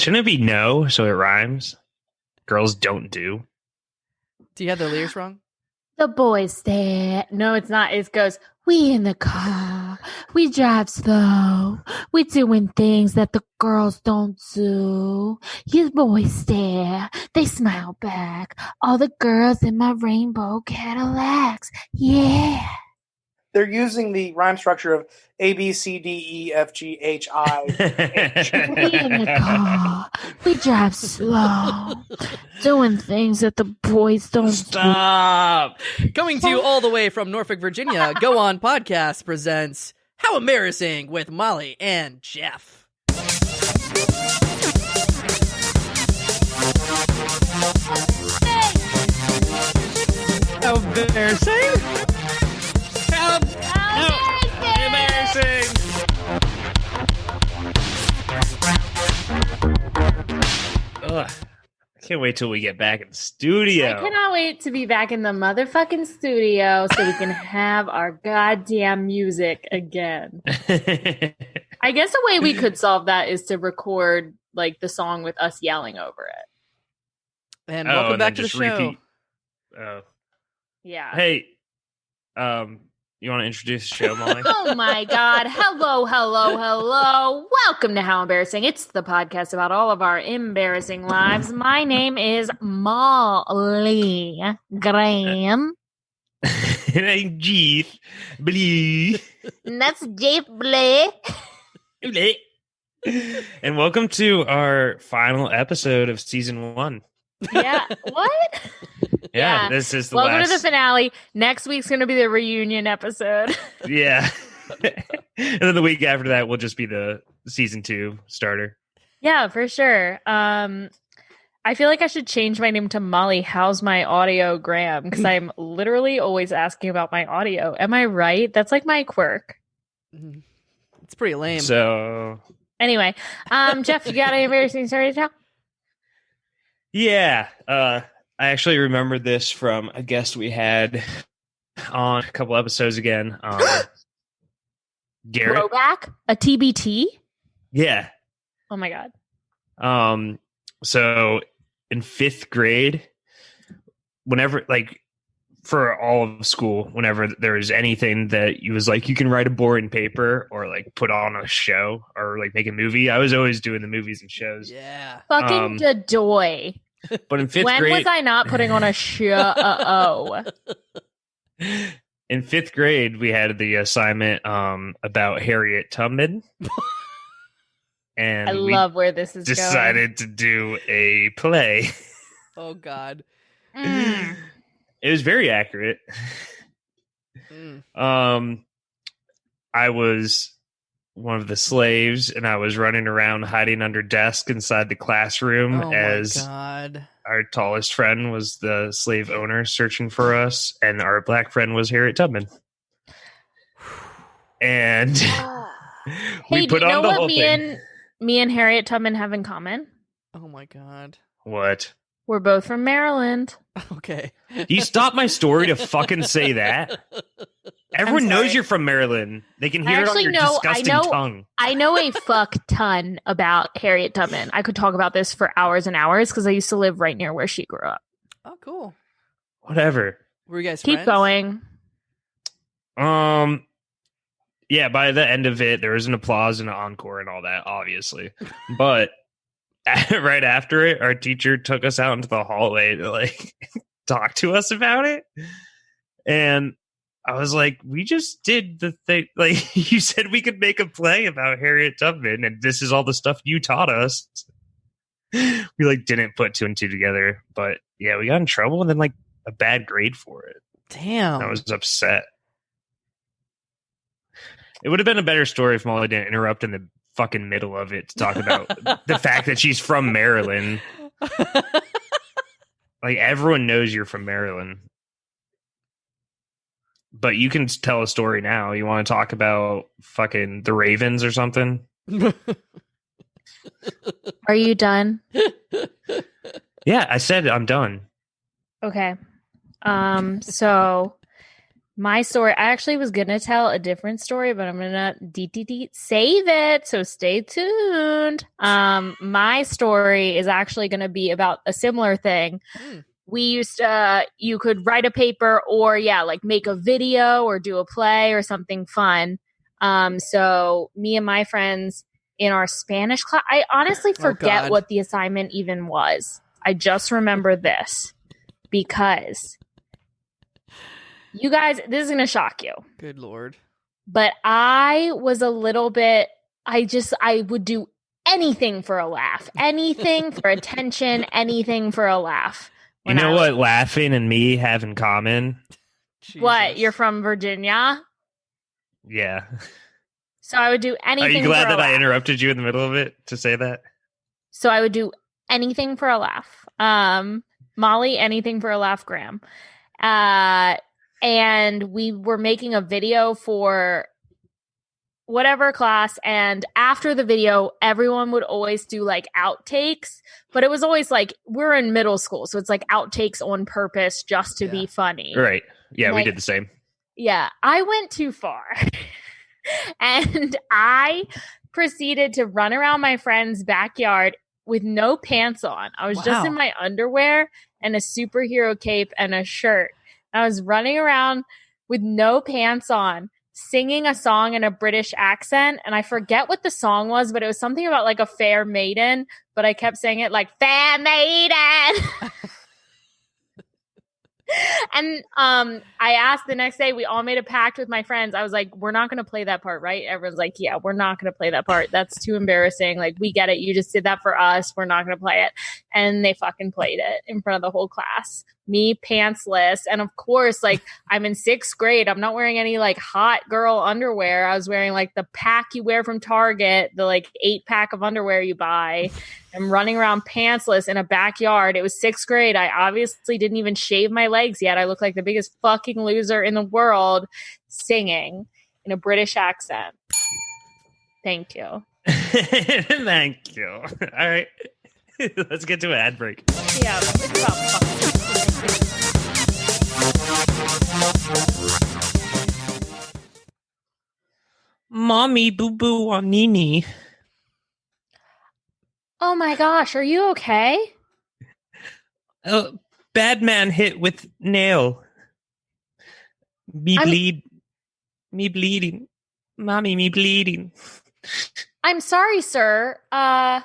Shouldn't it be no, so it rhymes? Girls don't do. Do you have the lyrics wrong? The boys stare. No, it's not. It goes, we in the car. We drive slow. We doing things that the girls don't do. You boys stare. They smile back. All the girls in my rainbow Cadillacs. Yeah. They're using the rhyme structure of A, B, C, D, E, F, G, H, I, H. We in the car. We drive slow. Doing things that the boys don't Stop. Coming to you all the way from Norfolk, Virginia, Go On Podcast presents How Embarrassing with Molly and Jeff. How embarrassing. Embarrassing. Ugh. I can't wait till we get back in the studio. I cannot wait to be back in the motherfucking studio so we can have our goddamn music again. I guess the way we could solve that is to record like the song with us yelling over it. And welcome back to the show. Repeat. Oh. Yeah. Hey, you want to introduce the show, Molly? Oh my God. Hello. Welcome to How Embarrassing. It's the podcast about all of our embarrassing lives. My name is Molly Graham. And I'm Jeff Blue. And that's Jeff Blue. And welcome to our final episode of season 1. Yeah. What? Yeah, this is the welcome last. to the finale. Next week's going to be the reunion episode. Yeah. And then the week after that will just be the season 2 starter. Yeah, for sure. I feel like I should change my name to Molly. How's my audio, Graham? Because I'm literally always asking about my audio. Am I right? That's like my quirk. It's pretty lame. So Anyway, Jeff, you got any embarrassing story to tell? yeah, I actually remember this from a guest we had on a couple episodes again. Garrett. Throwback? A TBT? Yeah. Oh my God. So in 5th grade, whenever, like, for all of school, whenever there was anything that you was like, you can write a boring paper or like put on a show or like make a movie, I was always doing the movies and shows. Yeah. Fucking Dadoy. But in 5th when grade, was I not putting on a show? in 5th grade, we had the assignment about Harriet Tubman. And I love where this is decided to do a play. Oh, God. going. It was very accurate. I was one of the slaves, and I was running around hiding under desk inside the classroom as God. Our tallest friend was the slave owner searching for us, and our black friend was Harriet Tubman. And we put on the whole thing. Me and Harriet Tubman have in common? Oh, my God. What? We're both from Maryland. Okay. Do you stop my story to fucking say that? Everyone knows you're from Maryland. They can hear it on your disgusting tongue. I know a fuck ton about Harriet Tubman. I could talk about this for hours and hours because I used to live right near where she grew up. Oh, cool. Whatever. Were you guys Keep friends? going. Yeah, by the end of it, there was an applause and an encore and all that, obviously. But right after it, our teacher took us out into the hallway to like talk to us about it. And I was like, we just did the thing. Like, you said we could make a play about Harriet Tubman, and this is all the stuff you taught us. We like didn't put 2 and 2 together. But yeah, we got in trouble and then like a bad grade for it. Damn. I was upset. It would have been a better story if Molly didn't interrupt in the fucking middle of it to talk about the fact that she's from Maryland. Like, everyone knows you're from Maryland. But you can tell a story now. You want to talk about fucking the Ravens or something? Are you done? Yeah, I said I'm done. Okay. So My story, I actually was going to tell a different story, but I'm going to save it. So stay tuned. My story is actually going to be about a similar thing. We used to, you could write a paper or like make a video or do a play or something fun. So me and my friends in our Spanish class, I honestly forget what the assignment even was. I just remember this because you guys, this is going to shock you. Good Lord. But I was a little bit, I would do anything for a laugh, anything for attention, anything for a laugh. You know what laughing and me have in common? Jesus. What? You're from Virginia? Yeah. So I would do anything. Are you glad for a that I laugh. interrupted you in the middle of it to say that? So I would do anything for a laugh. Molly, anything for a laugh, Graham. And we were making a video for whatever class. And after the video, everyone would always do like outtakes, but it was always like, we're in middle school. So it's like outtakes on purpose just to be funny. Right. Yeah, Like, we did the same. Yeah, I went too far. And I proceeded to run around my friend's backyard with no pants on. I was just in my underwear and a superhero cape and a shirt. I was running around with no pants on, singing a song in a British accent. And I forget what the song was, but it was something about like a fair maiden. But I kept saying it like, fair maiden. And I asked the next day, we all made a pact with my friends. I was like, we're not going to play that part, right? Everyone's like, yeah, we're not going to play that part. That's too embarrassing. Like, we get it. You just did that for us. We're not going to play it. And they fucking played it in front of the whole class. Me pantsless. And of course, like, I'm in 6th grade. I'm not wearing any like hot girl underwear. I was wearing like the pack you wear from Target, the like 8-pack of underwear you buy. I'm running around pantsless in a backyard. It was 6th grade. I obviously didn't even shave my legs yet. I look like the biggest fucking loser in the world singing in a British accent. Thank you. Thank you. All right. Let's get to an ad break. Yeah, it's about fucking. Mommy, boo boo on Nini. Oh my gosh, are you okay? Bad man hit with nail. Me bleeding. Mommy, me bleeding. I'm sorry, sir. But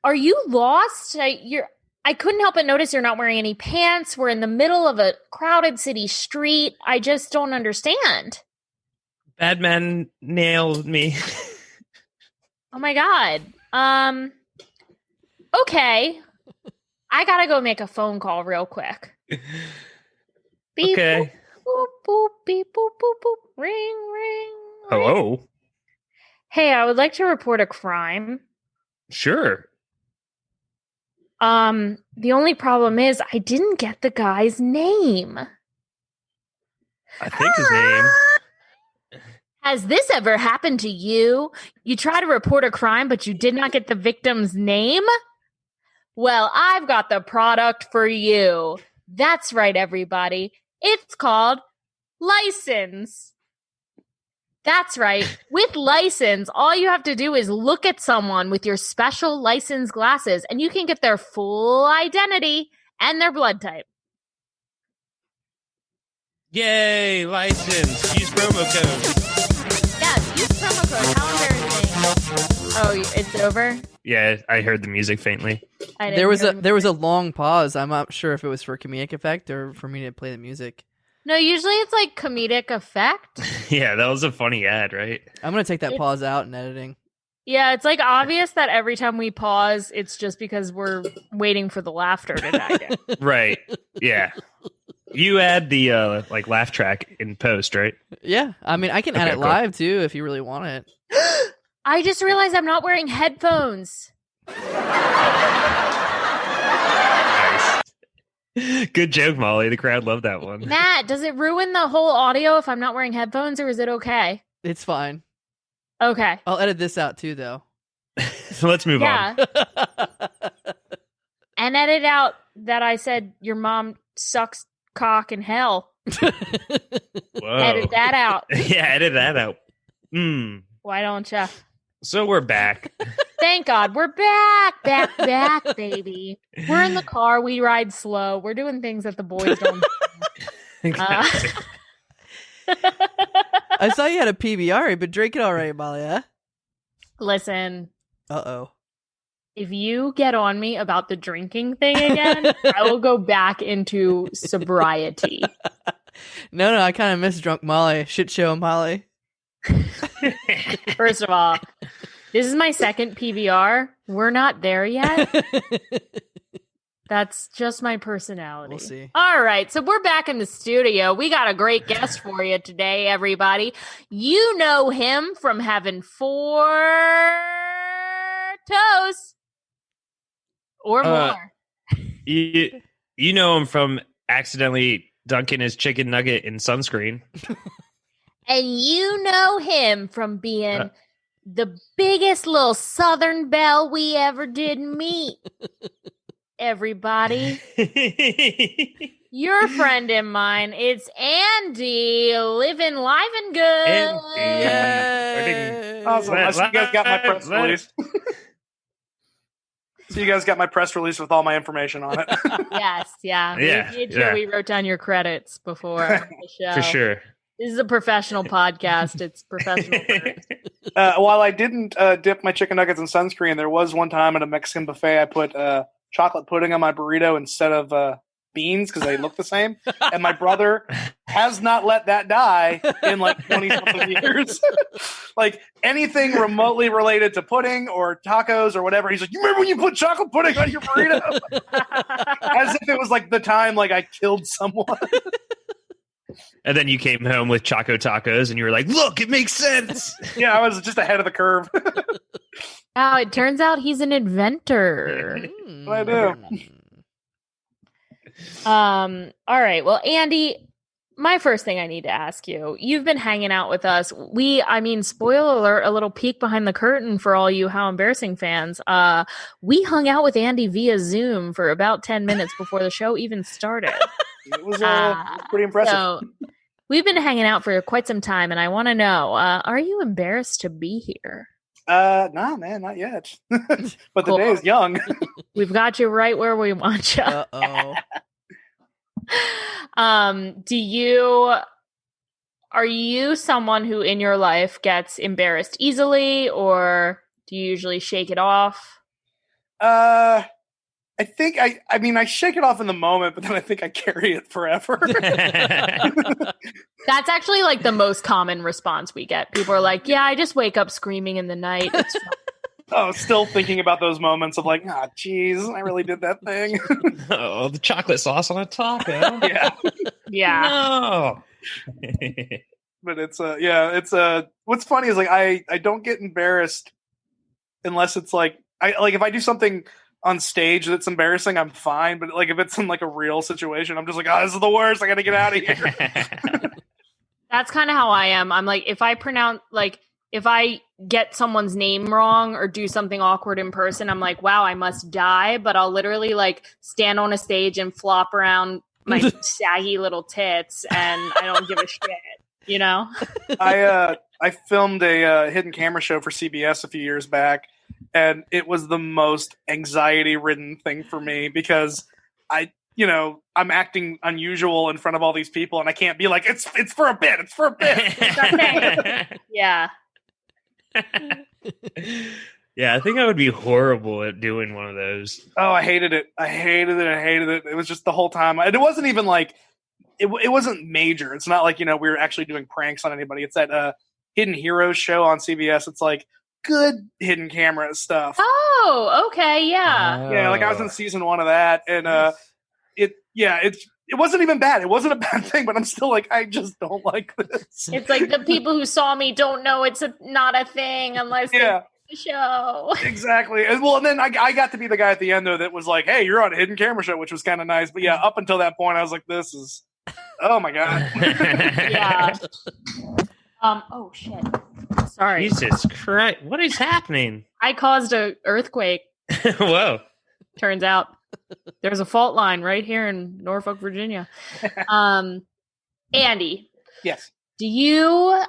are you lost? I couldn't help but notice you're not wearing any pants. We're in the middle of a crowded city street. I just don't understand. Bad man nailed me. Oh my God. Okay. I gotta go make a phone call real quick. Beep, Okay. boop, boop, beep, boop, boop, boop. Ring, ring. Hello. Hey, I would like to report a crime. Sure. The only problem is I didn't get the guy's name. I think his name. Has this ever happened to you? You try to report a crime, but you did not get the victim's name? Well, I've got the product for you. That's right, everybody. It's called License. That's right. With License, all you have to do is look at someone with your special license glasses, and you can get their full identity and their blood type. Yay, license. Use promo code. Yes, use promo code. How embarrassing. Oh, it's over? Yeah, I heard the music faintly. There was a long pause. I'm not sure if it was for comedic effect or for me to play the music. No, usually it's like comedic effect. Yeah, that was a funny ad, right? I'm going to take that pause out in editing. Yeah, it's like obvious that every time we pause, it's just because we're waiting for the laughter to die down. Right. Yeah. You add the like laugh track in post, right? Yeah. I mean, I can add it live too if you really want it. I just realized I'm not wearing headphones. Good joke, Molly. The crowd loved that one. Matt, does it ruin the whole audio if I'm not wearing headphones, or is it okay? It's fine. Okay. I'll edit this out too, though. So let's move on. And edit out that I said your mom sucks cock in hell. Whoa. Edit that out. Yeah, edit that out. Why don't you? So we're back. Thank God. We're back, baby. We're in the car. We ride slow. We're doing things that the boys don't do. I saw you had a PBR. You've been drinking all right, Molly, huh? Listen, Uh-oh. if you get on me about the drinking thing again, I will go back into sobriety. No, I kind of miss drunk Molly. Shit show Molly. First of all, this is my second PBR. We're not there yet. That's just my personality. We'll see. All right, so we're back in the studio. We got a great guest for you today, everybody. You know him from having 4 toes or more. You know him from accidentally dunking his chicken nugget in sunscreen. And you know him from being the biggest little Southern belle we ever did meet. Everybody. Your friend and mine. It's Andy Livengood. Yay. Awesome. I see you guys got my press release. So you guys got my press release with all my information on it. Yes, yeah. We made sure we wrote down your credits before the show. For sure. This is a professional podcast. It's professional. While I didn't dip my chicken nuggets in sunscreen, there was one time at a Mexican buffet I put chocolate pudding on my burrito instead of beans because they look the same. And my brother has not let that die in like 20-something years. Like anything remotely related to pudding or tacos or whatever, he's like, "You remember when you put chocolate pudding on your burrito?" As if it was like the time like I killed someone. And then you came home with Choco Tacos and you were like, look, it makes sense. Yeah, I was just ahead of the curve. Oh, it turns out he's an inventor. I do. All right. Well, Andy, my first thing I need to ask you, you've been hanging out with us. Spoiler alert, a little peek behind the curtain for all you How Embarrassing fans. We hung out with Andy via Zoom for about 10 minutes before the show even started. It was pretty impressive. So we've been hanging out for quite some time, and I want to know, are you embarrassed to be here? Nah, man, not yet. But the day is young. We've got you right where we want you. Uh-oh. Are you someone who in your life gets embarrassed easily, or do you usually shake it off? I think I shake it off in the moment, but then I think I carry it forever. That's actually like the most common response we get. People are like, yeah, I just wake up screaming in the night. It's fine. Oh, still thinking about those moments of like, geez, I really did that thing. Oh, the chocolate sauce on a taco. Yeah. No. But it's what's funny is like I don't get embarrassed unless it's like if I do something on stage that's embarrassing, I'm fine. But like if it's in like a real situation, I'm just like, this is the worst. I got to get out of here. That's kind of how I am. I'm like, if I get someone's name wrong or do something awkward in person, I'm like, wow, I must die. But I'll literally like stand on a stage and flop around my saggy little tits, and I don't give a shit. You know? I filmed a hidden camera show for CBS a few years back, and it was the most anxiety-ridden thing for me because I'm acting unusual in front of all these people, and I can't be like, it's for a bit. It's for a bit. It's okay. Yeah. Yeah, I think I would be horrible at doing one of those. Oh, I hated it. It was just the whole time. And it wasn't even like, it wasn't major. It's not like, we were actually doing pranks on anybody. It's that Hidden Heroes show on CBS. It's like good hidden camera stuff. Oh, okay. Yeah. Yeah, like I was in season 1 of that. And it wasn't even bad. It wasn't a bad thing, but I'm still like, I just don't like this. It's like the people who saw me don't know it's not a thing unless they see the show. Exactly. And then I got to be the guy at the end, though, that was like, hey, you're on a hidden camera show, which was kind of nice. But yeah, up until that point, I was like, this is, oh my God. Yeah. Oh, shit. Sorry. Jesus Christ. What is happening? I caused an earthquake. Whoa. Turns out. There's a fault line right here in Norfolk, Virginia. Andy, Yes. do you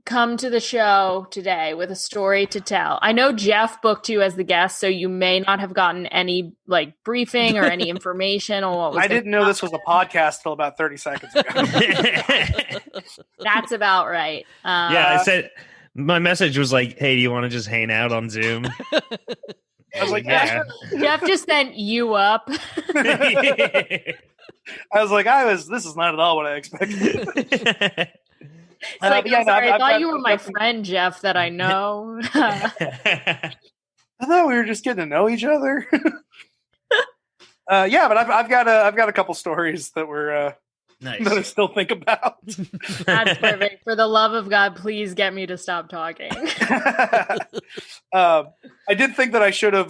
come to the show today with a story to tell? I know Jeff booked you as the guest, so you may not have gotten any like briefing or any information on what was I didn't know this was a podcast till about 30 seconds ago. That's about right. Yeah, I said my message was like, "Hey, do you want to just hang out on Zoom?" I was like, Yeah. Jeff just sent you up. I was like, this is not at all what I expected. It's like, yeah, I'm sorry, no, I thought I've you were my got- friend, Jeff, that I know. I thought we were just getting to know each other. Yeah, but I've got a couple stories that were that I Nice. still think about. That's perfect. For the love of God, please get me to stop talking. I did think that I should have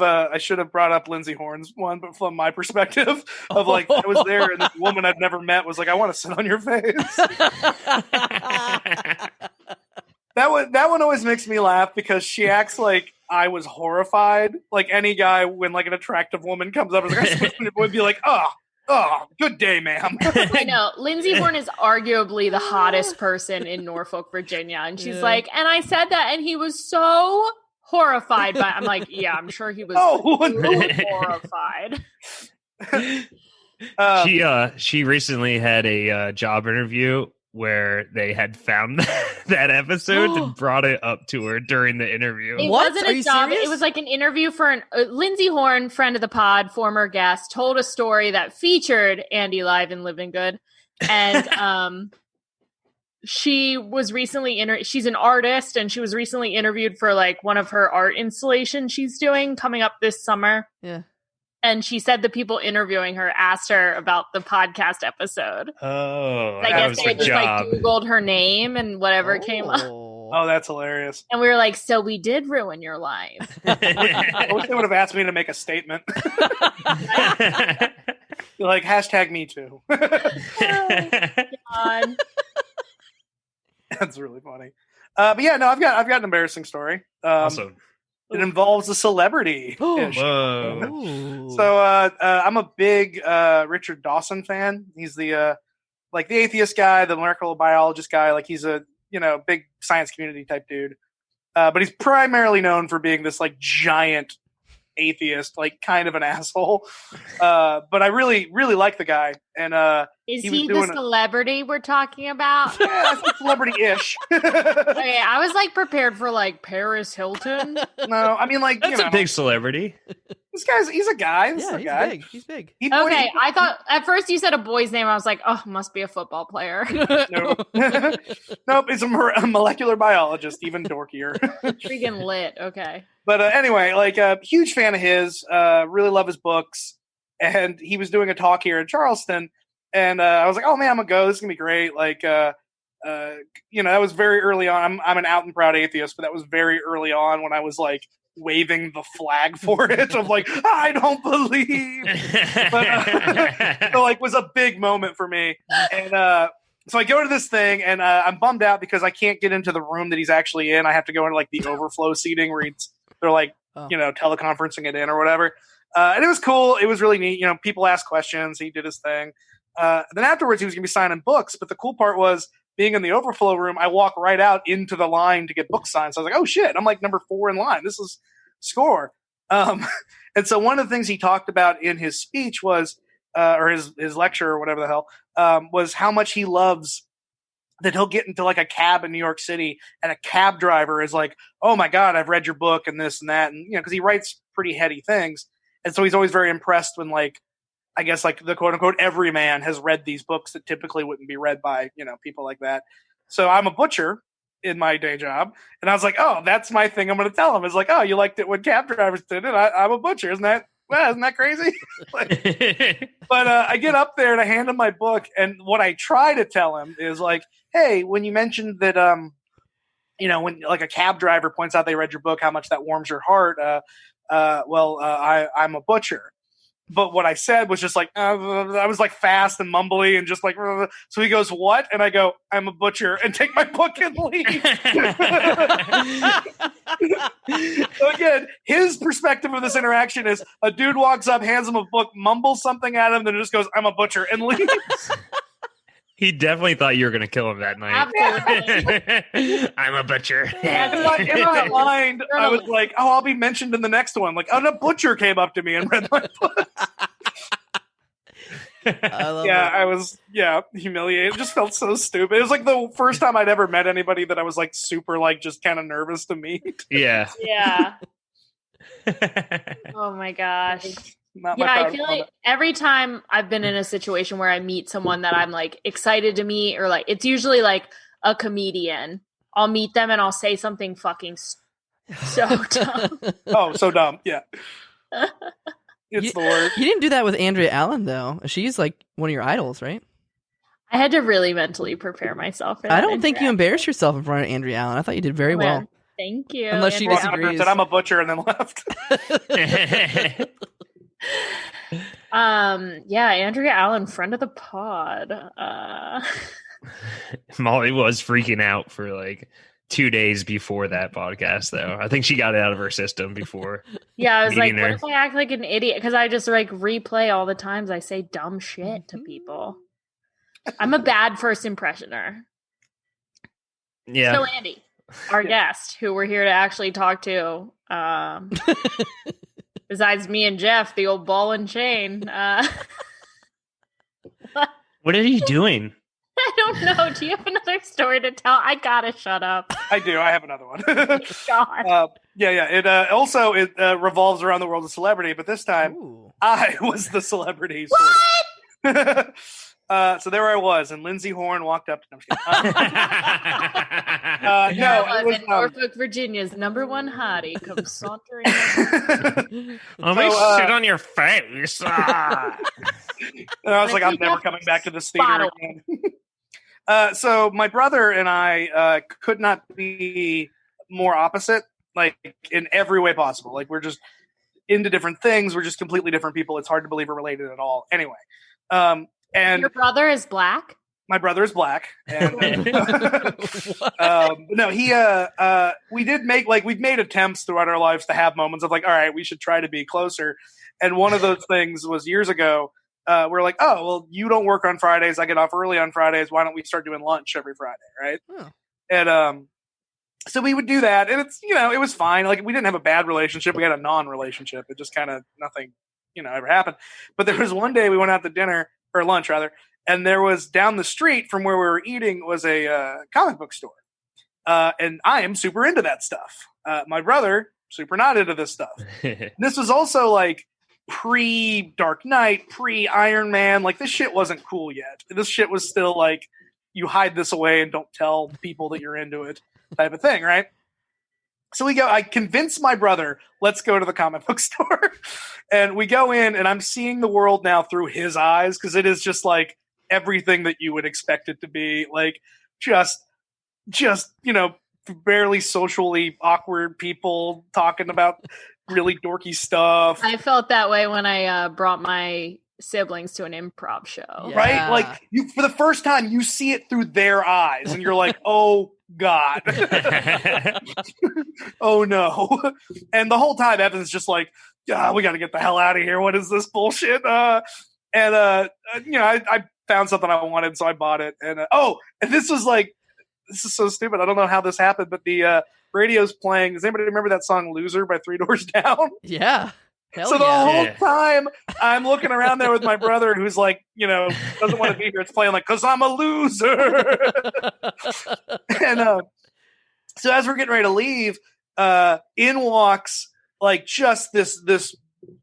brought up Lindsay Horn's one, but from my perspective of like I was there and this woman I'd never met was like, I want to sit on your face. That one always makes me laugh because she acts like I was horrified. Like any guy when like an attractive woman comes up, would be like, oh, good day, ma'am. I know. Lindsay Horn is arguably the hottest person in Norfolk, Virginia. And she's like, and I said that, and he was so horrified by I'm like, yeah, I'm sure he was horrified. She recently had a job interview where they had found that episode and brought it up to her during the interview. It What? wasn't Are a you job. serious? It was like an interview for an Lindsay Horn, friend of the pod, former guest, told a story that featured Andy Livengood, and she was recently she's an artist, and she was recently interviewed for like one of her art installations she's doing coming up this summer. Yeah. And she said the people interviewing her asked her about the podcast episode. Oh, I that guess was they her just job. like Googled her name and whatever came up. Oh, that's hilarious. And we were like, so we did ruin your life. I wish they would have asked me to make a statement. Like hashtag me too. God. That's really funny. But yeah, no, I've got an embarrassing story. Awesome. It involves a celebrity. Whoa. So I'm a big Richard Dawson fan. He's the like the atheist guy, the molecular biologist guy. Like he's a big science community type dude. But he's primarily known for being this like giant atheist, like kind of an asshole. But I really, really like the guy. And Is he was he the doing celebrity we're talking about? yeah, I think celebrity-ish. Okay, I was like prepared for like Paris Hilton. No, I mean like That's a big celebrity. he's a guy. This is Yeah, a he's guy. big. He's big. Okay, I thought at first you said a boy's name. I was like, oh, must be a football player. Nope. Nope, he's a molecular biologist, even dorkier. Freaking lit. Okay. But anyway, like huge fan of his, really love his books. And he was doing a talk here in Charleston. And I was like, oh man, I'm going to go. This is going to be great. Like, that was very early on. I'm an out and proud atheist, but that was very early on when I was like waving the flag for it. I'm like, I don't believe. But so like was a big moment for me. And so I go to this thing and I'm bummed out because I can't get into the room that he's actually in. I have to go into like the overflow seating where they're like, teleconferencing it in or whatever. And it was cool. It was really neat. People asked questions. He did his thing. Then afterwards he was going to be signing books. But the cool part was being in the overflow room, I walk right out into the line to get books signed. So I was like, oh shit, I'm like number 4 in line. This is score. And so one of the things he talked about in his speech was, or his lecture or whatever the hell, was how much he loves that he'll get into like a cab in New York City and a cab driver is like, oh my God, I've read your book and this and that. And, cause he writes pretty heady things. And so he's always very impressed when like, I guess like the quote unquote everyman has read these books that typically wouldn't be read by, people like that. So I'm a butcher in my day job. And I was like, oh, that's my thing I'm going to tell him. Is like, oh, you liked it when cab drivers did it. I'm a butcher. Isn't that crazy? But I get up there and I hand him my book. And what I try to tell him is like, hey, when you mentioned that, when like a cab driver points out they read your book, how much that warms your heart. I'm a butcher. But what I said was just like, I was like fast and mumbly and just like, so he goes, what? And I go, I'm a butcher, and take my book and leave. So again, his perspective of this interaction is a dude walks up, hands him a book, mumbles something at him, then just goes, I'm a butcher, and leaves. He definitely thought you were going to kill him that night. Absolutely. I'm a butcher. In my mind, I was like, oh, I'll be mentioned in the next one. Like, a butcher came up to me and read my book. I was humiliated. It just felt so stupid. It was like the first time I'd ever met anybody that I was like super like just kind of nervous to meet. Yeah. Yeah. Oh my gosh. I feel like every time I've been in a situation where I meet someone that I'm like excited to meet, or like it's usually like a comedian, I'll meet them and I'll say something fucking so dumb. Oh, so dumb. Yeah. It's the worst. You didn't do that with Andrea Allen, though. She's like one of your idols, right? I had to really mentally prepare myself for that. I don't think you embarrassed yourself in front of Andrea Allen. I thought you did very well. Thank you. Unless she disagrees. Said I'm a butcher and then left. Andrea Allen, friend of the pod. Molly was freaking out for like 2 days before that podcast, though. I think she got it out of her system before. Yeah, I was like, what if I act like an idiot? Because I just like replay all the times I say dumb shit to people. I'm a bad first impressioner. Yeah. So Andy, our guest, who we're here to actually talk to, besides me and Jeff, the old ball and chain. What are you doing? I don't know. Do you have another story to tell? I gotta shut up. I do. I have another one. God. It also revolves around the world of celebrity, but this time I was the celebrity. What? So there I was, and Lindsay Horn walked up to me. It was Norfolk, Virginia's number one hottie comes sauntering. Let me shit on your face. And I was like, I'm never coming back to this theater again. So my brother and I could not be more opposite, like in every way possible. Like we're just into different things. We're just completely different people. It's hard to believe we're related at all. Anyway, and your brother is black? My brother is black. And, we've made attempts throughout our lives to have moments of like, all right, we should try to be closer. And one of those things was years ago. We're like, oh, well, you don't work on Fridays. I get off early on Fridays. Why don't we start doing lunch every Friday, right? Oh. And so we would do that, and it's it was fine. Like we didn't have a bad relationship. We had a non-relationship. It just kind of nothing, ever happened. But there was one day we went out to dinner or lunch rather, and there was down the street from where we were eating was a comic book store, and I am super into that stuff. My brother super not into this stuff. This was also like pre-Dark Knight, pre-Iron Man. Like, this shit wasn't cool yet. This shit was still like, you hide this away and don't tell people that you're into it type of thing, right? So I convince my brother, let's go to the comic book store. And we go in, and I'm seeing the world now through his eyes, because it is just like everything that you would expect it to be. Like, just barely socially awkward people talking about really dorky stuff. I felt that way when I brought my siblings to an improv show. Right? Like, you for the first time, you see it through their eyes, and you're like, oh God. Oh no. And the whole time Evan's just like, we got to get the hell out of here. What is this bullshit? I found something I wanted, so I bought it. And and this is so stupid. I don't know how this happened, but the radio's playing. Does anybody remember that song "Loser" by Three Doors Down? Yeah. So the whole time I'm looking around there with my brother, who's like, doesn't want to be here. It's playing like, "'Cause I'm a loser." And so as we're getting ready to leave, in walks like just this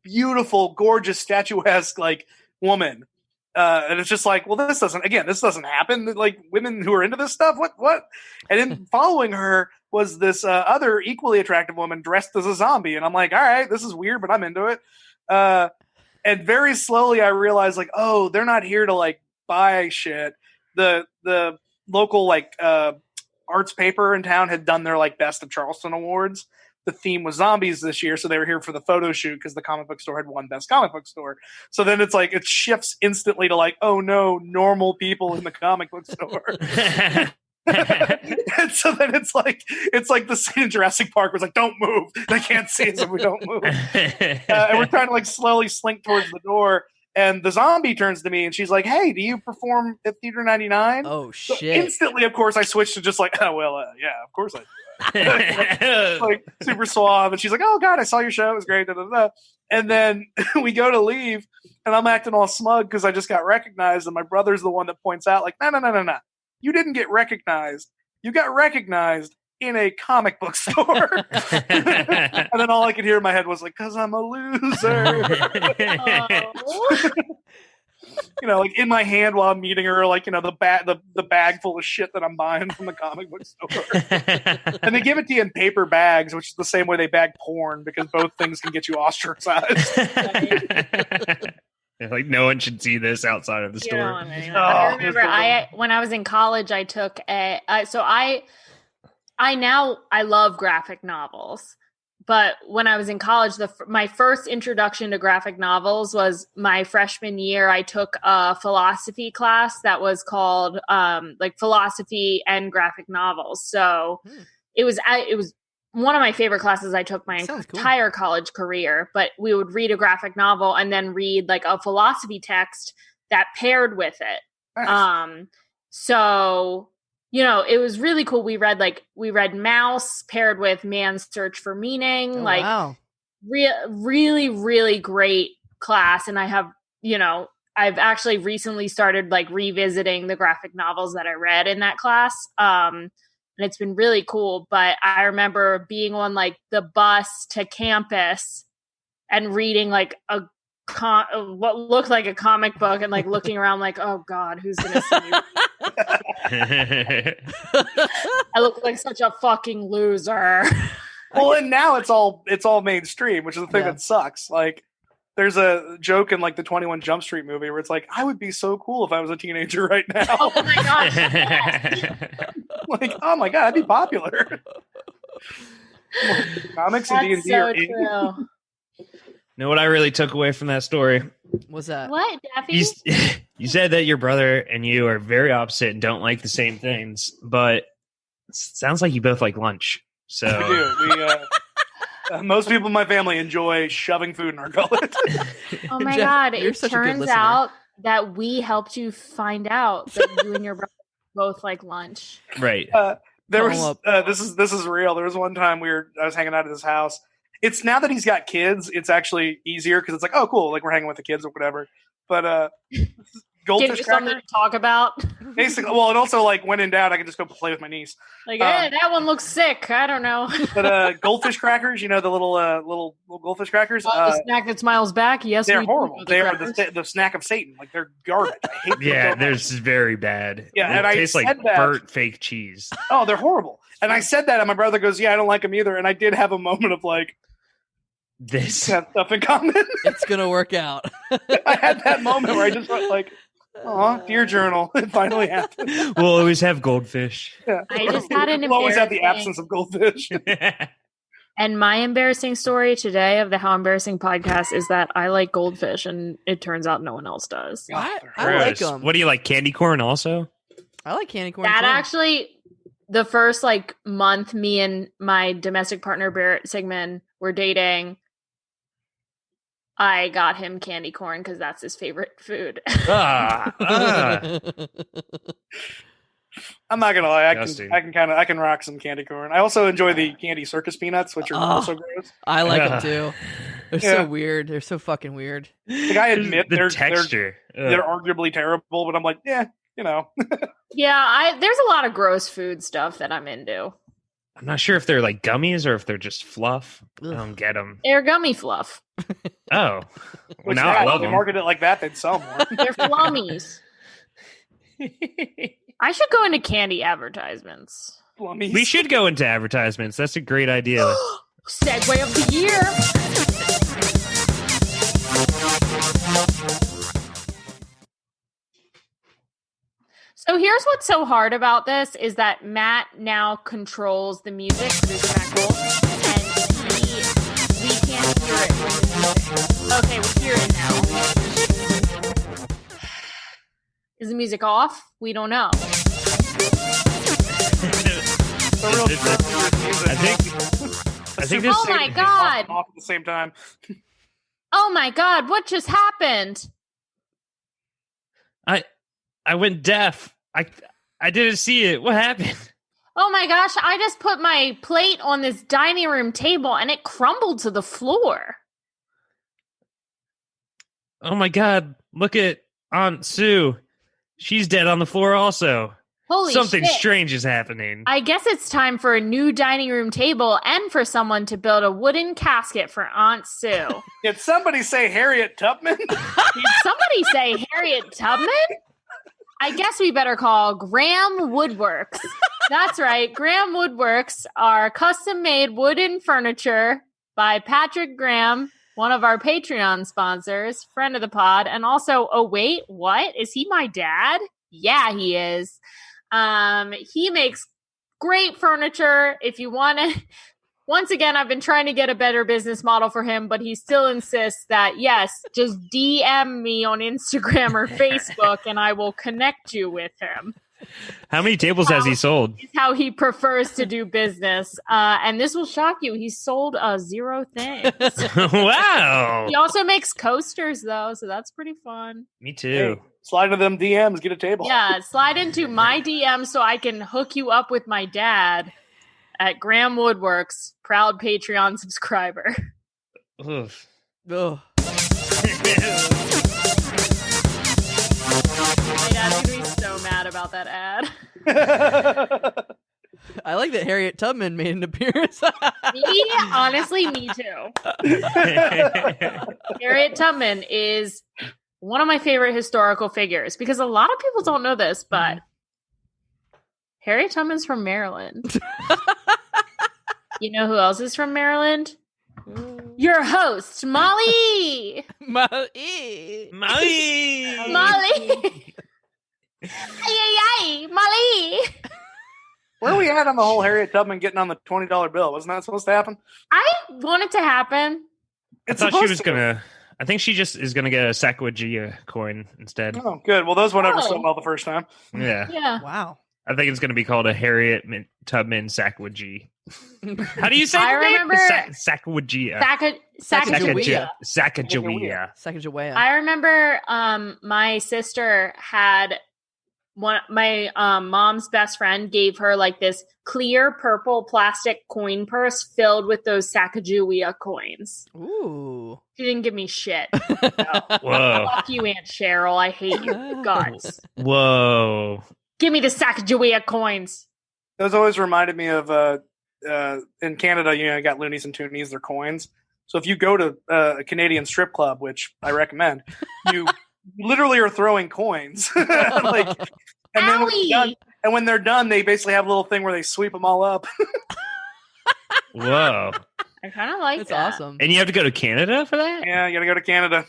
beautiful, gorgeous, statuesque like woman. And it's just like, well, this doesn't happen. Like, women who are into this stuff, what? And then following her was this other equally attractive woman dressed as a zombie. And I'm like, all right, this is weird, but I'm into it. And very slowly I realized, like, oh, they're not here to like buy shit. The local like arts paper in town had done their like Best of Charleston awards. the theme was zombies this year, so they were here for the photo shoot because the comic book store had won best comic book store. So then it's like it shifts instantly to like, oh no, normal people in the comic book store. And so then it's like the scene in Jurassic Park was like, don't move, they can't see us if we don't move. And we're trying to like slowly slink towards the door, and the zombie turns to me and she's like, hey, do you perform at Theater 99? Oh so shit. Instantly, of course, I switched to just like, oh well, yeah, of course I do. Like super suave, and she's like, oh god, I saw your show, it was great, da, da, da. And then we go to leave and I'm acting all smug because I just got recognized, and my brother's the one that points out like, no, you didn't get recognized. You got recognized in a comic book store. And then all I could hear in my head was like, because I'm a loser. You know, like in my hand while I'm meeting her, like, you know, the bag full of shit that I'm buying from the comic book store. And they give it to you in paper bags, which is the same way they bag porn, because both things can get you ostracized. Like, no one should see this outside of the store. I remember when I was in college, I took I love graphic novels, but when I was in college, my first introduction to graphic novels was my freshman year. I took a philosophy class that was called like philosophy and graphic novels. So it was one of my favorite classes I took my entire college career, but we would read a graphic novel and then read like a philosophy text that paired with it. Nice. So, you know, it was really cool. We read Mouse paired with Man's Search for Meaning, really, really great class. And I have, you know, I've actually recently started like revisiting the graphic novels that I read in that class. And it's been really cool. But I remember being on like the bus to campus and reading like what looked like a comic book, and like looking around like, oh God, who's going to see me? I look like such a fucking loser. Well, and now it's all mainstream, which is the thing that sucks. Like, there's a joke in like the 21 Jump Street movie where it's like, I would be so cool if I was a teenager right now. Oh my gosh. Yes. Like, oh my God, I'd be popular. Comics and D&D are in. True. You know what I really took away from that story? What's that? What, Daffy? You said that your brother and you are very opposite and don't like the same things, but it sounds like you both like lunch. So we do. Most people in my family enjoy shoving food in our gullet. Oh my Jeff, God. you're It such a good turns listener. out that we helped you find out that you and your brother both like lunch. right. There was this is real. There was one time I was hanging out at his house. It's now that he's got kids, it's actually easier because it's like, oh cool, like we're hanging with the kids or whatever. But goldfish Give you something crackers, to talk about. basically. Well, and also like when in doubt, I can just go play with my niece. Like, hey, that one looks sick. I don't know. But goldfish crackers, you know, the little goldfish crackers. The snack that smiles back. Yes, they're we horrible. do. They are the snack of Satan. Like they're garbage. I hate them Yeah, so much. they're just very bad. Yeah, It and I tastes like said that- burnt fake cheese. Oh, they're horrible. And I said that, and my brother goes, "Yeah, I don't like them either." And I did have a moment of like, This have stuff in common. It's gonna work out. I had that moment where I just went like, "Aw, dear journal, it finally happened." we'll always have goldfish. Yeah. I just had an We'll always have the embarrassing- absence of goldfish. And my embarrassing story today of the How Embarrassing podcast is that I like goldfish, and it turns out no one else does. I like Gross. them. What do you like? Candy corn also? I like candy corn. That too. actually, the first like month me and my domestic partner Barrett Sigmund were dating, I got him candy corn because that's his favorite food. I'm not gonna lie, Disgusting. I can rock some candy corn. I also enjoy the candy circus peanuts, which are also gross. I like them Yeah. too. They're Yeah. so weird. They're so fucking weird. Like I admit the they're texture. they're arguably terrible, but I'm like, yeah, you know. Yeah, there's a lot of gross food stuff that I'm into. I'm not sure if they're like gummies or if they're just fluff. I Ugh. don't get them. They're gummy fluff. Oh, well, Which now I love if they them. market it like that, they'd sell more. They're flummies. I should go into candy advertisements. Flummies. We should go into advertisements. That's a great idea. Segway of the year. So here's what's so hard about this is that Matt now controls the music, producer Matt Gold, and it. Okay, we'll hear it now. Is the music off? We don't know. I think this. Oh my God. Off at the same time. Oh my God, what just happened? I went deaf. I didn't see it. What happened? Oh my gosh, I just put my plate on this dining room table and it crumbled to the floor. Oh my God! Look at Aunt Sue. She's dead on the floor also. Holy Something shit. strange is happening. I guess it's time for a new dining room table and for someone to build a wooden casket for Aunt Sue. Did somebody say Harriet Tubman? Did somebody say Harriet Tubman? I guess we better call Graham Woodworks. That's right. Graham Woodworks are custom-made wooden furniture by Patrick Graham, one of our Patreon sponsors, friend of the pod, and also, oh wait, what? Is he my dad? Yeah, he is. He makes great furniture. If you want to, once again, I've been trying to get a better business model for him, but he still insists that, yes, just DM me on Instagram or Facebook and I will connect you with him. How many tables has he sold? Is how he prefers to do business. And this will shock you. He sold 0 things. Wow. He also makes coasters, though, so that's pretty fun. Me too. Hey, slide into them DMs, get a table. Yeah, slide into my DM so I can hook you up with my dad at Graham Woodworks, proud Patreon subscriber. Oof. Ugh. My dad's gonna be so mad about that ad. I like that Harriet Tubman made an appearance. Me? Honestly, me too. Harriet Tubman is one of my favorite historical figures because a lot of people don't know this, but Harriet Tubman's from Maryland. You know who else is from Maryland? Your host, Molly. Molly. Molly. Ay, Molly. Where are we at on the whole Harriet Tubman getting on the $20 bill? Wasn't that supposed to happen? I want it to happen. I thought she was gonna. I think she just is gonna get a Sacagawea coin instead. Oh, good. Well, those went over Oh. so well the first time. Yeah. Yeah. Wow. I think it's gonna be called a Harriet Tubman Sacagawea. How do you say I the name? remember- Sacagawea. Sacagawea. Sacagawea. Sacagawea. I remember my sister had my mom's best friend gave her like this clear purple plastic coin purse filled with those Sacagawea coins. Ooh. She didn't give me shit. Whoa. Fuck you, Aunt Cheryl. I hate you guts. Whoa. Give me the Sacagawea coins. Those always reminded me of in Canada, you got loonies and toonies, they're coins. So if you go to a Canadian strip club, which I recommend, you literally are throwing coins. Like, and then when they're done, they basically have a little thing where they sweep them all up. Whoa. I kind of like That's that. awesome. And you have to go to Canada for that? Yeah, you got to go to Canada.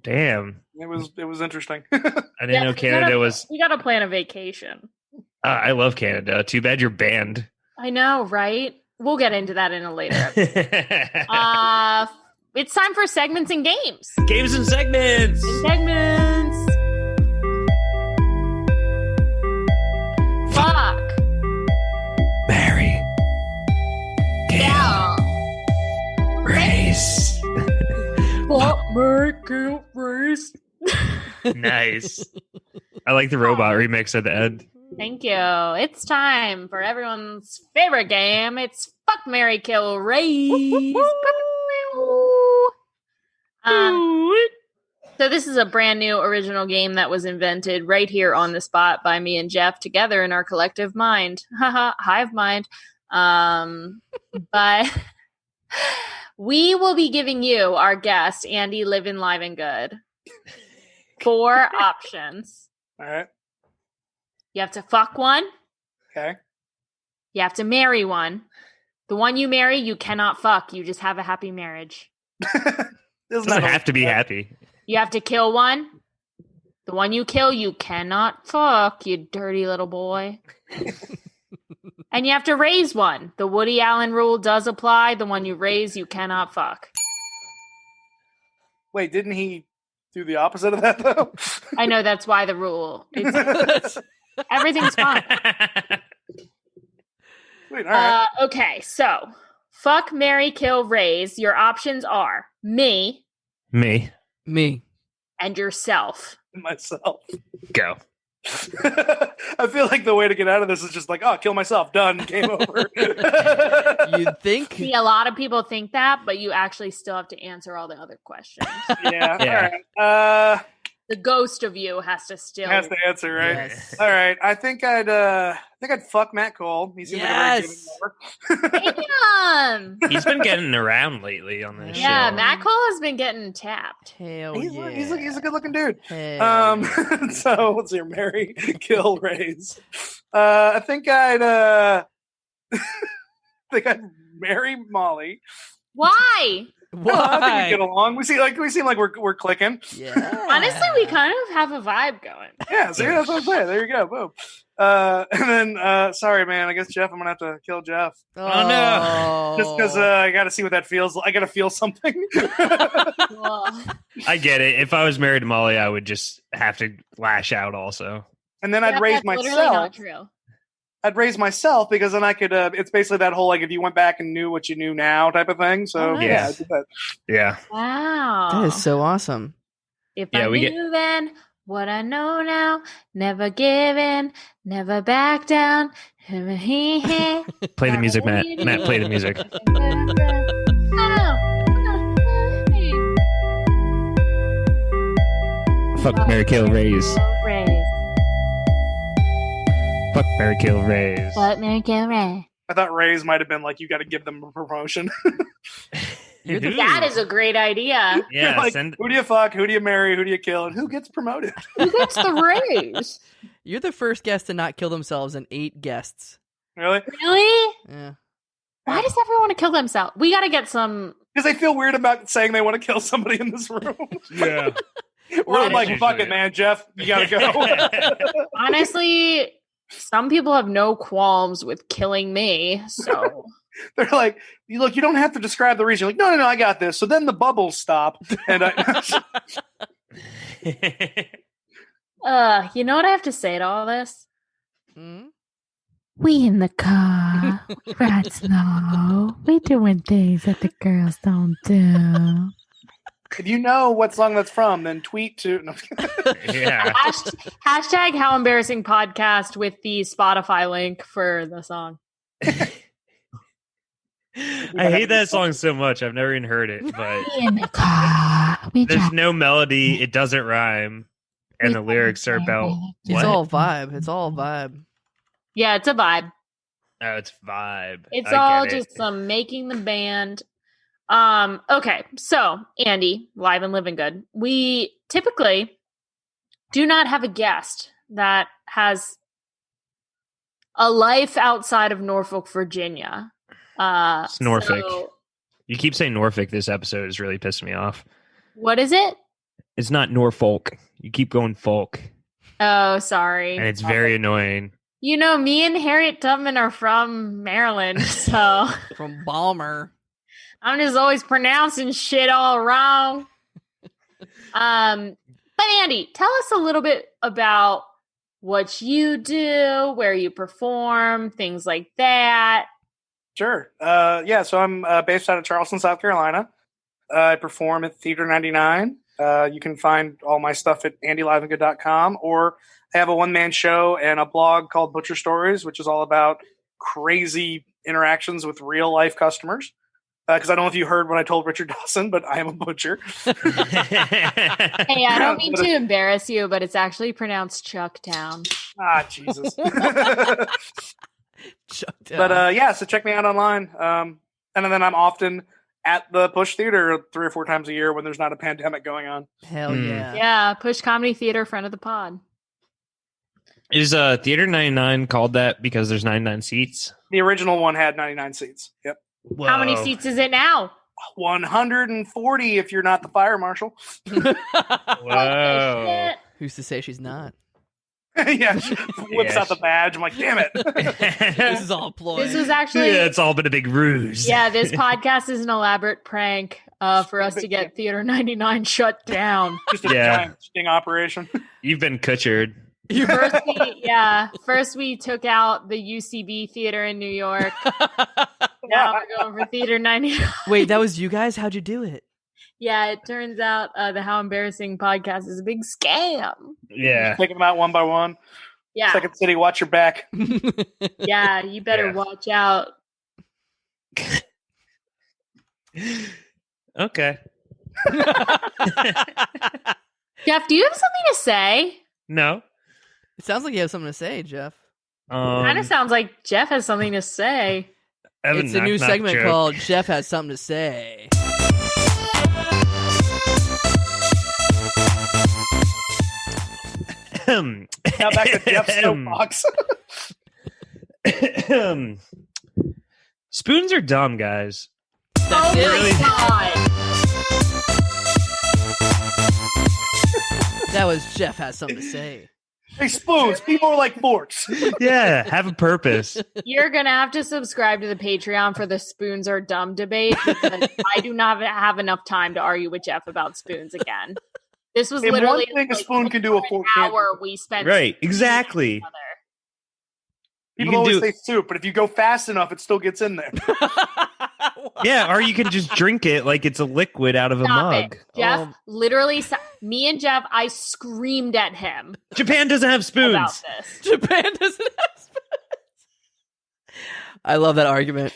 Damn. It was interesting. I didn't know Canada was. We got to plan a vacation. I love Canada. Too bad you're banned. I know, right? We'll get into that in a later episode. It's time for segments and games. Games and segments. Segments. Fuck. Mary. Yeah. Race. Fuck, Mary, kill, race. Nice. I like the robot remix at the end. Thank you. It's time for everyone's favorite game. It's Fuck, Marry, Kill, Raise. So this is a brand new original game that was invented right here on the spot by me and Jeff together in our collective mind. Hive mind. But we will be giving you, our guest, Andy Livengood, 4 options. All right. You have to fuck one. Okay. You have to marry one. The one you marry, you cannot fuck. You just have a happy marriage. Doesn't have to be happy. You have to kill one. The one you kill, you cannot fuck, you dirty little boy. And you have to raise one. The Woody Allen rule does apply. The one you raise, you cannot fuck. Wait, didn't he do the opposite of that, though? I know that's why the rule. Everything's fine. Sweet, all right. Okay, so fuck, marry, kill, raise. Your options are me Me. and yourself. Myself. Go. I feel like the way to get out of this is just like, kill myself. Done. Game over. You'd think. See, a lot of people think that, but you actually still have to answer all the other questions. Yeah. Yeah. All right. The ghost of you has to still Has to answer, right? Yes. All right. I think I'd fuck Matt Cole. He seems like a very giving lover. Damn. He's been getting around lately on this Yeah, show. Matt Cole has been getting tapped. Hell He's a good looking dude. Hell So let's see, marry, kill, raise. I think I'd marry Molly. Why? I think we Why? get along. We seem like we're clicking. Yeah. Honestly, we kind of have a vibe going. Yeah, see, that's what I'm saying. There you go. Boom. And then sorry, man. I guess Jeff, I'm gonna have to kill Jeff. Oh, no. Just because I got to see what that feels like. I got to feel something. Well, I get it. If I was married to Molly, I would just have to lash out also. And then I'd raise that's literally not myself. true. I'd raise myself because then I could. It's basically that whole like if you went back and knew what you knew now type of thing. So Oh, nice. yeah, I did that. Yeah. Wow. That is so awesome. If Yeah, I we knew then what I know now, never give in, never back down. Play the music, Matt. Matt, play the music. Fuck, marry, kill, raise. Fuck, marry, kill, raise. Fuck, marry, kill, raise. I thought raise might have been like you got to give them a promotion. That is a great idea. Yeah, Like, send. who do you fuck? Who do you marry? Who do you kill? And who gets promoted? Who gets the raise? You're the first guest to not kill themselves in 8 guests. Really? Really? Yeah. Why does everyone want to kill themselves? We got to get some. Because they feel weird about saying they want to kill somebody in this room. Yeah. We're That like, is fuck usually it, man, Jeff, you gotta go. Honestly, some people have no qualms with killing me. So They're like, look, you don't have to describe the reason. You're like, no, I got this. So then the bubbles stop, and you know what I have to say to all this? Hmm? We in the car, we ride snow, we doing things that the girls don't do. if you know what song that's from, then tweet to. No. Yeah. Hashtag how embarrassing podcast with the Spotify link for the song. I hate that song so much. I've never even heard it, but We in the car, we there's drive. no melody. It doesn't rhyme, and the lyrics are about It's what? all vibe. It's all vibe. Yeah, it's a vibe. Oh, it's vibe. It's I all get it. just some making the band. Okay, so Andy, live and living good. We typically do not have a guest that has a life outside of Norfolk, Virginia. It's Norfolk. so- You keep saying Norfolk. This episode is really pissing me off. what is it? It's not Norfolk. You keep going folk, Oh, sorry. and it's very annoying. You know, me and Harriet Tubman are from Maryland, so From Balmer. I'm just always pronouncing shit all wrong. But Andy, tell us a little bit about what you do, where you perform, things like that. Sure. Yeah, so I'm based out of Charleston, South Carolina. I perform at Theater 99. You can find all my stuff at andylivengood.com, or I have a one-man show and a blog called Butcher Stories, which is all about crazy interactions with real-life customers. Because I don't know if you heard what I told Richard Dawson, but I am a butcher. Hey, I don't mean to embarrass you, but it's actually pronounced Chucktown. Ah, Jesus. Chucked out. But yeah, so check me out online. And then I'm often at the Push Theater 3 or 4 times a year when there's not a pandemic going on. Hell Hmm. yeah. Yeah, Push Comedy Theater, friend of the pod. Is Theater 99 called that because there's 99 seats? The original one had 99 seats. Yep. How many Whoa. seats is it now? 140 if you're not the fire marshal. Whoa. Shit. Who's to say she's not? Yeah, she whips out the badge. I'm like, damn it. This is all a ploy. This was actually it's all been a big ruse. Yeah, this podcast is an elaborate prank for us to get Theater 99 shut down. Just a giant sting operation. You've been butchered. First we took out the UCB theater in New York. Now we're going for Theater 99. Wait, that was you guys? How'd you do it? Yeah, it turns out the How Embarrassing podcast is a big scam. Yeah. Taking them out one by one. Yeah. Second City, watch your back. Yeah, you better watch out. Okay. Jeff, do you have something to say? No. It sounds like you have something to say, Jeff. Kind of sounds like Jeff has something to say. It's a new segment called Jeff Has Something to Say. Now back to Jeff's soapbox. Spoons are dumb, guys. Oh my God. That was Jeff Has Something to Say. Hey, spoons, be more like forks. Yeah, have a purpose. You're going to have to subscribe to the Patreon for the spoons are dumb debate because I do not have enough time to argue with Jeff about spoons again. This was literally one thing a spoon can do, a fork can't. Hour we spent. Right, exactly. People always say soup, but if you go fast enough, it still gets in there. Yeah, or you can just drink it like it's a liquid out of a mug. It. Jeff, literally, me and Jeff, I screamed at him. Japan doesn't have spoons. About this. Japan doesn't have spoons. I love that argument.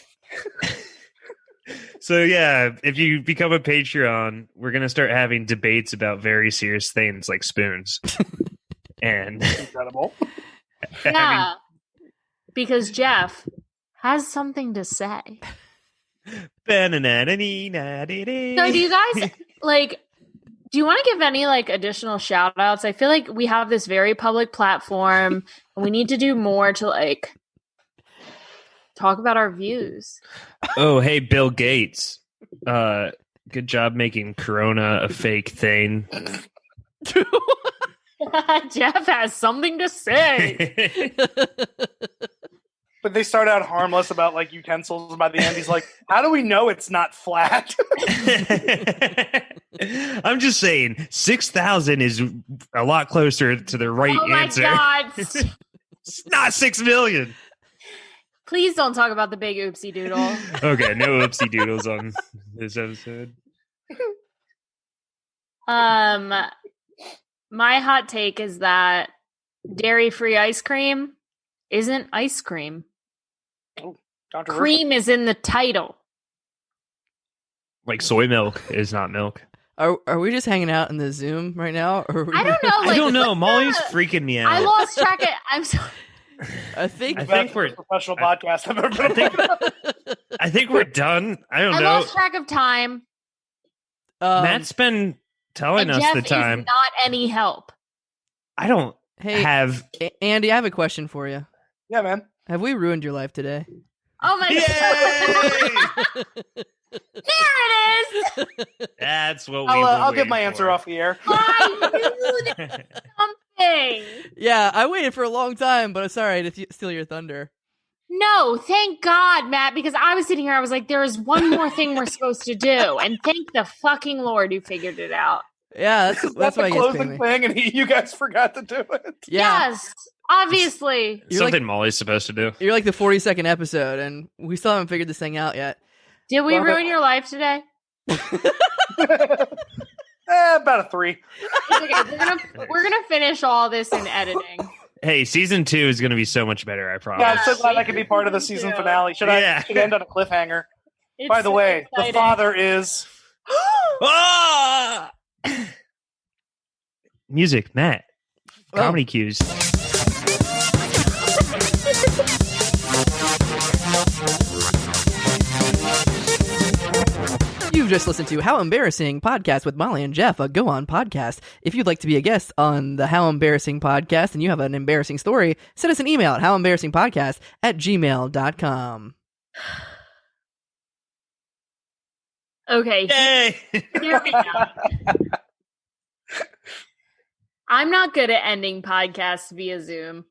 So yeah, if you become a Patreon, we're gonna start having debates about very serious things like spoons. And incredible. Yeah, because Jeff has something to say. So do you guys do you want to give any additional shout outs? I feel like we have this very public platform and we need to do more to talk about our views. Oh, hey, Bill Gates. Good job making Corona a fake thing. Jeff has something to say. But they start out harmless about utensils, and by the end he's like, how do we know it's not flat? I'm just saying 6,000 is a lot closer to the right answer. Oh my God. It's not 6 million. Please don't talk about the big oopsie doodle. Okay, no oopsie doodles on this episode. My hot take is that dairy-free ice cream isn't ice cream. Oh, cream is in the title. Like soy milk is not milk. Are we just hanging out in the Zoom right now? Or I don't know. I don't know. Molly's freaking me out. I lost track of. I'm sorry. I think we're a professional podcast I've ever been. I think we're done. I don't know. I lost track of time. Matt's been telling us Jeff the time. is not any help. I don't Hey, have. Andy, I have a question for you. Yeah, man. Have we ruined your life today? Oh my God. There it is. That's what we I'll get my answer off the air. I knew something. Yeah, I waited for a long time, but it's all right to steal your thunder. No, thank God, Matt, because I was sitting here, I was like, there is one more thing we're supposed to do. And thank the fucking Lord you figured it out. Yeah, that's why I the guess closing thing, and you guys forgot to do it. Yeah. Yes, obviously. Something Molly's supposed to do. You're like the 42nd episode, and we still haven't figured this thing out yet. Did we ruin your life today? About a 3. Okay, we're gonna finish all this in editing. Hey, season 2 is going to be so much better, I promise. Yeah, I'm so glad I could be part of the season finale. Should end on a cliffhanger. It's By the so way, exciting. the father is... Ah! Music, Matt. Comedy cues. You've just listened to How Embarrassing Podcast with Molly and Jeff, a Go On podcast. If you'd like to be a guest on the How Embarrassing Podcast and you have an embarrassing story, send us an email at howembarrassingpodcast@gmail.com. Okay. Yay! Here we go. I'm not good at ending podcasts via Zoom.